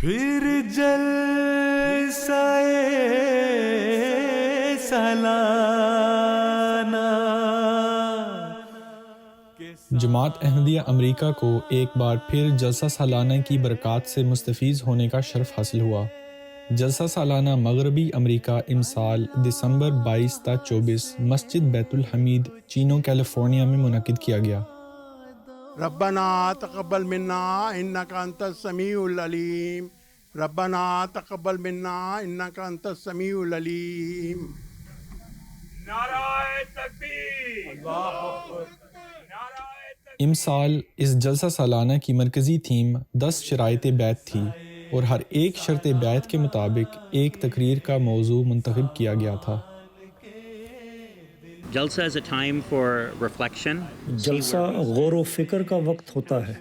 پھر جلسہ سالانہ جماعت احمدیہ امریکہ کو ایک بار پھر جلسہ سالانہ کی برکات سے مستفیض ہونے کا شرف حاصل ہوا۔ جلسہ سالانہ مغربی امریکہ امسال دسمبر 22 تا 24 مسجد بیت الحمید چینو کیلیفورنیا میں منعقد کیا گیا۔ ربنا تقبل منا انک انت السمیع العلیم، ربنا تقبل منا انک انت السمیع العلیم۔ نعرہ تکبیر، اللہ اکبر، امسال اس جلسہ سالانہ کی مرکزی تھیم 10 شرائط بیعت تھی اور ہر ایک شرط بیعت کے مطابق ایک تقریر کا موضوع منتخب کیا گیا تھا۔ جلسہ is a time for reflection. جلسہ غور و فکر کا وقت ہوتا ہے،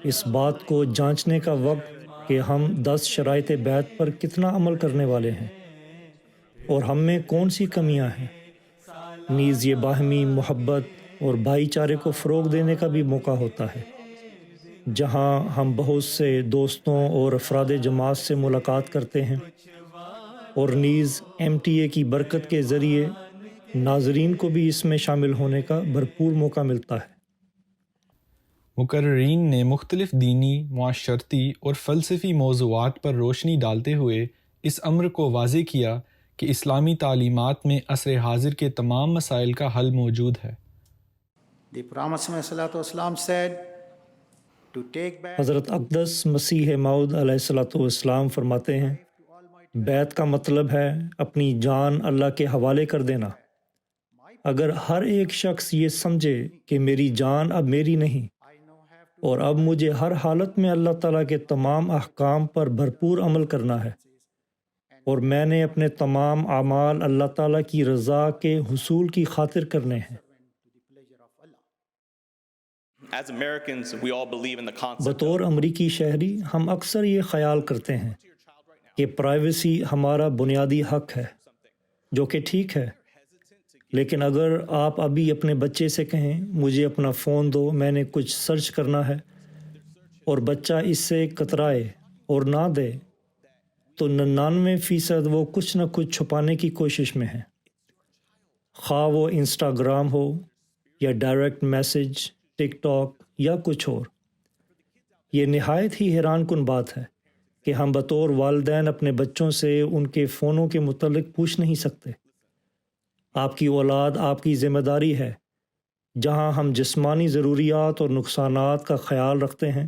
اس بات کو جانچنے کا وقت کہ ہم 10 شرائط بیعت پر کتنا عمل کرنے والے ہیں اور ہم میں کون سی کمیاں ہیں۔ نیز یہ باہمی محبت اور بھائی چارے کو فروغ دینے کا بھی موقع ہوتا ہے، جہاں ہم بہت سے دوستوں اور افراد جماعت سے ملاقات کرتے ہیں، اور نیز MTA کی برکت کے ذریعے ناظرین کو بھی اس میں شامل ہونے کا بھرپور موقع ملتا ہے۔ مقررین نے مختلف دینی، معاشرتی اور فلسفی موضوعات پر روشنی ڈالتے ہوئے اس امر کو واضح کیا کہ اسلامی تعلیمات میں عصر حاضر کے تمام مسائل کا حل موجود ہے۔ The Prophet ﷺ said to take back حضرت اقدس مسیح موعود علیہ السلام فرماتے ہیں، بیعت کا مطلب ہے اپنی جان اللہ کے حوالے کر دینا۔ اگر ہر ایک شخص یہ سمجھے کہ میری جان اب میری نہیں اور اب مجھے ہر حالت میں اللہ تعالیٰ کے تمام احکام پر بھرپور عمل کرنا ہے، اور میں نے اپنے تمام اعمال اللہ تعالیٰ کی رضا کے حصول کی خاطر کرنے ہیں۔ As Americans, we all believe in the concept بطور امریکی شہری ہم اکثر یہ خیال کرتے ہیں کہ پرائیویسی ہمارا بنیادی حق ہے، جو کہ ٹھیک ہے، لیکن اگر آپ ابھی اپنے بچے سے کہیں مجھے اپنا فون دو، میں نے کچھ سرچ کرنا ہے، اور بچہ اس سے کترائے اور نہ دے، تو 99% وہ کچھ نہ کچھ چھپانے کی کوشش میں ہیں، خواہ وہ انسٹاگرام ہو یا ڈائریکٹ میسج، ٹک ٹاک یا کچھ اور۔ یہ نہایت ہی حیران کن بات ہے کہ ہم بطور والدین اپنے بچوں سے ان کے فونوں کے متعلق پوچھ نہیں سکتے۔ آپ کی اولاد آپ کی ذمہ داری ہے۔ جہاں ہم جسمانی ضروریات اور نقصانات کا خیال رکھتے ہیں،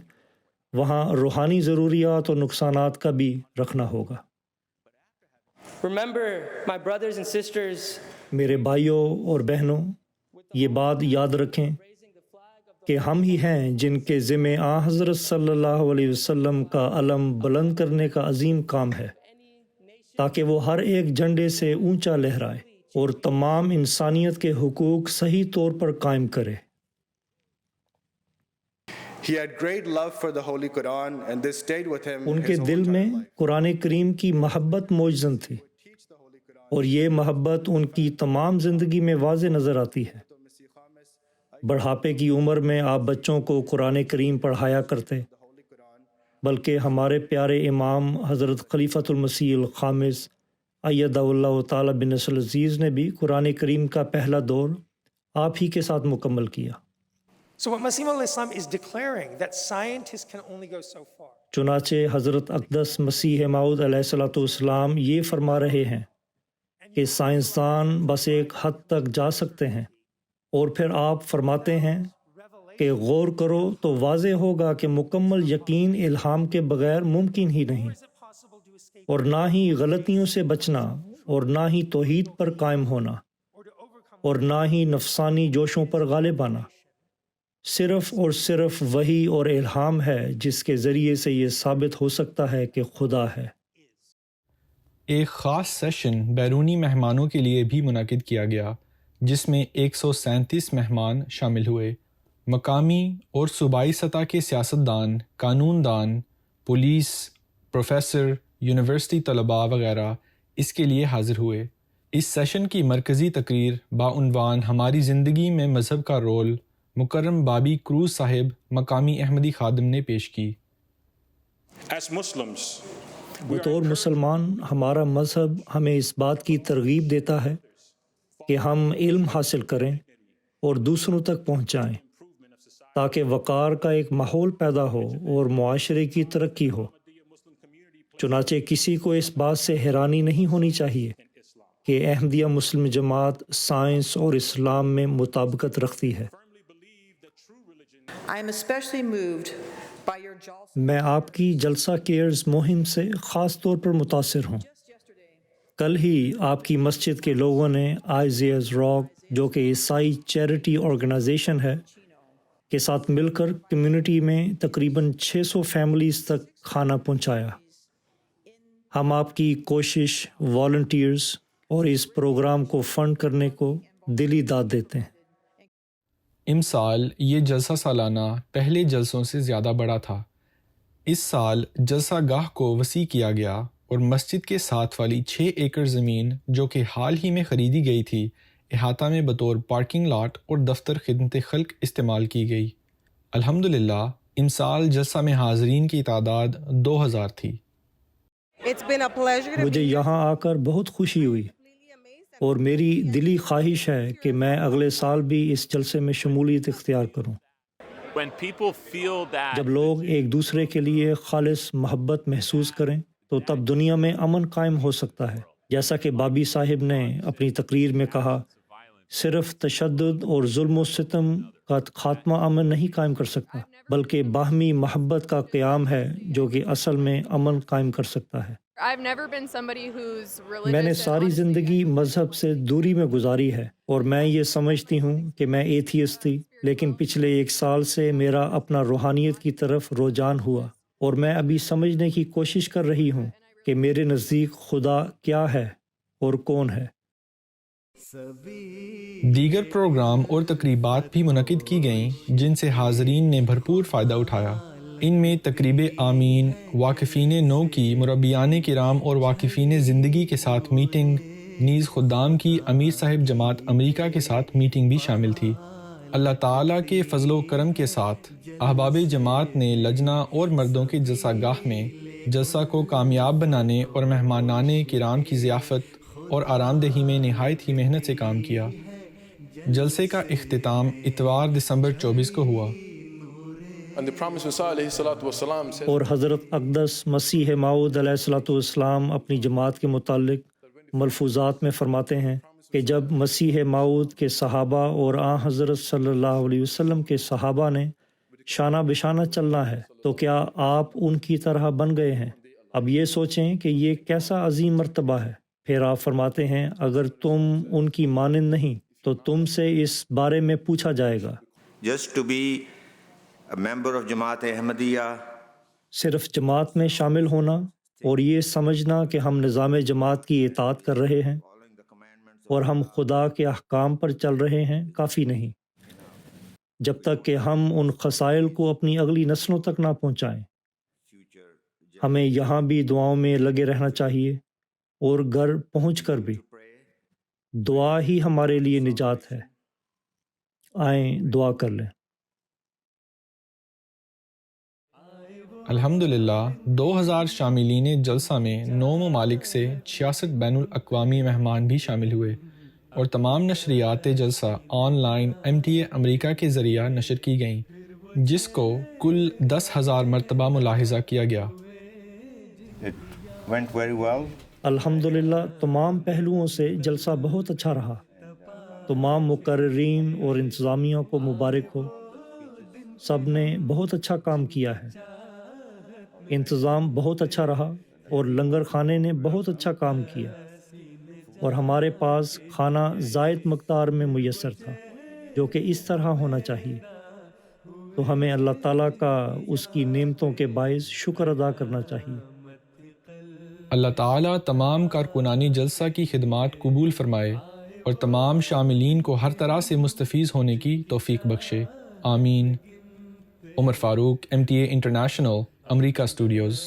وہاں روحانی ضروریات اور نقصانات کا بھی رکھنا ہوگا۔ Remember, my brothers and sisters, میرے بھائیوں اور بہنوں، یہ بات یاد رکھیں کہ ہم ہی ہیں جن کے ذمہ حضرت صلی اللہ علیہ وسلم کا علم بلند کرنے کا عظیم کام ہے، تاکہ وہ ہر ایک جھنڈے سے اونچا لہرائے اور تمام انسانیت کے حقوق صحیح طور پر قائم کرے۔ He had great love for the Holy Quran and this stayed with him in his کے whole دل میں entire life. قرآن کریم کی محبت موجزن تھی، اور یہ محبت ان کی تمام زندگی میں واضح نظر آتی ہے۔ بڑھاپے کی عمر میں آپ بچوں کو قرآن کریم پڑھایا کرتے، بلکہ ہمارے پیارے امام حضرت خلیفۃ المسیح الخامس ایدہ اللہ تعالیٰ بنصر العزیز نے بھی قرآن کریم کا پہلا دور آپ ہی کے ساتھ مکمل کیا۔ So what Masih Maud Islam is declaring that scientists can only go so far. چنانچہ حضرت اقدس مسیح موعود علیہ السلام یہ فرما رہے ہیں کہ سائنسدان بس ایک حد تک جا سکتے ہیں، اور پھر آپ فرماتے ہیں کہ غور کرو تو واضح ہوگا کہ مکمل یقین الہام کے بغیر ممکن ہی نہیں، اور نہ ہی غلطیوں سے بچنا، اور نہ ہی توحید پر قائم ہونا، اور نہ ہی نفسانی جوشوں پر غالب آنا۔ صرف اور صرف وحی اور الہام ہے جس کے ذریعے سے یہ ثابت ہو سکتا ہے کہ خدا ہے۔ ایک خاص سیشن بیرونی مہمانوں کے لیے بھی منعقد کیا گیا، جس میں 137 مہمان شامل ہوئے۔ مقامی اور صوبائی سطح کے سیاستدان، قانون دان، پولیس، پروفیسر، یونیورسٹی طلباء وغیرہ اس کے لیے حاضر ہوئے۔ اس سیشن کی مرکزی تقریر بعنوان ہماری زندگی میں مذہب کا رول مکرم بابی کروز صاحب مقامی احمدی خادم نے پیش کی۔ As Muslims, بطور مسلمان ہمارا مذہب ہمیں اس بات کی ترغیب دیتا ہے کہ ہم علم حاصل کریں اور دوسروں تک پہنچائیں تاکہ وقار کا ایک ماحول پیدا ہو اور معاشرے کی ترقی ہو۔ چنانچہ کسی کو اس بات سے حیرانی نہیں ہونی چاہیے کہ احمدیہ مسلم جماعت سائنس اور اسلام میں مطابقت رکھتی ہے۔ میں آپ کی جلسہ کیئرز مہم سے خاص طور پر متاثر ہوں۔ کل ہی آپ کی مسجد کے لوگوں نے آئزیز راک، جو کہ عیسائی چیریٹی آرگنائزیشن ہے، کے ساتھ مل کر کمیونٹی میں تقریباً 600 فیملیز تک کھانا پہنچایا۔ ہم آپ کی کوشش، والنٹیئرز اور اس پروگرام کو فنڈ کرنے کو دلی داد دیتے ہیں۔ امسال یہ جلسہ سالانہ پہلے جلسوں سے زیادہ بڑا تھا۔ اس سال جلسہ گاہ کو وسیع کیا گیا اور مسجد کے ساتھ والی 6 ایکڑ زمین جو کہ حال ہی میں خریدی گئی تھی، احاطہ میں بطور پارکنگ لاٹ اور دفتر خدمت خلق استعمال کی گئی۔ الحمدللہ امسال جلسہ میں حاضرین کی تعداد 2000 تھی۔ مجھے یہاں آ کر بہت خوشی ہوئی اور میری دلی خواہش ہے کہ میں اگلے سال بھی اس جلسے میں شمولیت اختیار کروں۔ جب لوگ ایک دوسرے کے لیے خالص محبت محسوس کریں تو تب دنیا میں امن قائم ہو سکتا ہے۔ جیسا کہ بابی صاحب نے اپنی تقریر میں کہا، صرف تشدد اور ظلم و ستم کا خاتمہ امن نہیں قائم کر سکتا، بلکہ باہمی محبت کا قیام ہے جو کہ اصل میں امن قائم کر سکتا ہے۔ میں نے ساری زندگی مذہب سے دوری میں گزاری ہے اور میں یہ سمجھتی ہوں کہ میں ایتھیسٹ تھی، لیکن پچھلے 1 سال سے میرا اپنا روحانیت کی طرف رجحان ہوا اور میں ابھی سمجھنے کی کوشش کر رہی ہوں کہ میرے نزدیک خدا کیا ہے اور کون ہے۔ دیگر پروگرام اور تقریبات بھی منعقد کی گئیں جن سے حاضرین نے بھرپور فائدہ اٹھایا۔ ان میں تقریب آمین، واقفین نو کی مربیان کرام اور واقفین زندگی کے ساتھ میٹنگ، نیز خدام کی امیر صاحب جماعت امریکہ کے ساتھ میٹنگ بھی شامل تھی۔ اللہ تعالیٰ کے فضل و کرم کے ساتھ احباب جماعت نے لجنہ اور مردوں کے جلسہ گاہ میں جلسہ کو کامیاب بنانے اور مہمانان کرام کی ضیافت اور آرام دہی میں نہایت ہی محنت سے کام کیا۔ جلسے کا اختتام اتوار دسمبر 24 کو ہوا۔ اور حضرت اقدس مسیح موعود علیہ الصلوۃ والسلام اپنی جماعت کے متعلق ملفوظات میں فرماتے ہیں کہ جب مسیح موعود کے صحابہ اور آن حضرت صلی اللہ علیہ وسلم کے صحابہ نے شانہ بشانہ چلنا ہے تو کیا آپ ان کی طرح بن گئے ہیں؟ اب یہ سوچیں کہ یہ کیسا عظیم مرتبہ ہے۔ پھر آپ فرماتے ہیں اگر تم ان کی مانند نہیں تو تم سے اس بارے میں پوچھا جائے گا۔ Just to be a member of جماعت احمدیہ، صرف جماعت میں شامل ہونا اور یہ سمجھنا کہ ہم نظام جماعت کی اطاعت کر رہے ہیں اور ہم خدا کے احکام پر چل رہے ہیں کافی نہیں، جب تک کہ ہم ان خسائل کو اپنی اگلی نسلوں تک نہ پہنچائیں۔ ہمیں یہاں بھی دعاؤں میں لگے رہنا چاہیے اور گھر پہنچ کر بھی۔ دعا ہی ہمارے لیے نجات ہے۔ آئیں دعا کر لیں۔ الحمدللہ 2000 شاملین جلسہ میں 9 ممالک سے 66 بین الاقوامی مہمان بھی شامل ہوئے اور تمام نشریات جلسہ آن لائن MTA امریکہ کے ذریعہ نشر کی گئیں، جس کو کل 10,000 مرتبہ ملاحظہ کیا گیا۔ It went very well. الحمدللہ تمام پہلوؤں سے جلسہ بہت اچھا رہا۔ تمام مقررین اور انتظامیہ کو مبارک ہو، سب نے بہت اچھا کام کیا ہے۔ انتظام بہت اچھا رہا اور لنگر خانے نے بہت اچھا کام کیا اور ہمارے پاس کھانا زائد مقدار میں میسر تھا، جو کہ اس طرح ہونا چاہیے۔ تو ہمیں اللہ تعالیٰ کا اس کی نعمتوں کے باعث شکر ادا کرنا چاہیے۔ اللہ تعالیٰ تمام کارکنان جلسہ کی خدمات قبول فرمائے اور تمام شاملین کو ہر طرح سے مستفیض ہونے کی توفیق بخشے، آمین۔ عمر فاروق، MTA انٹرنیشنل، امریکہ اسٹوڈیوز۔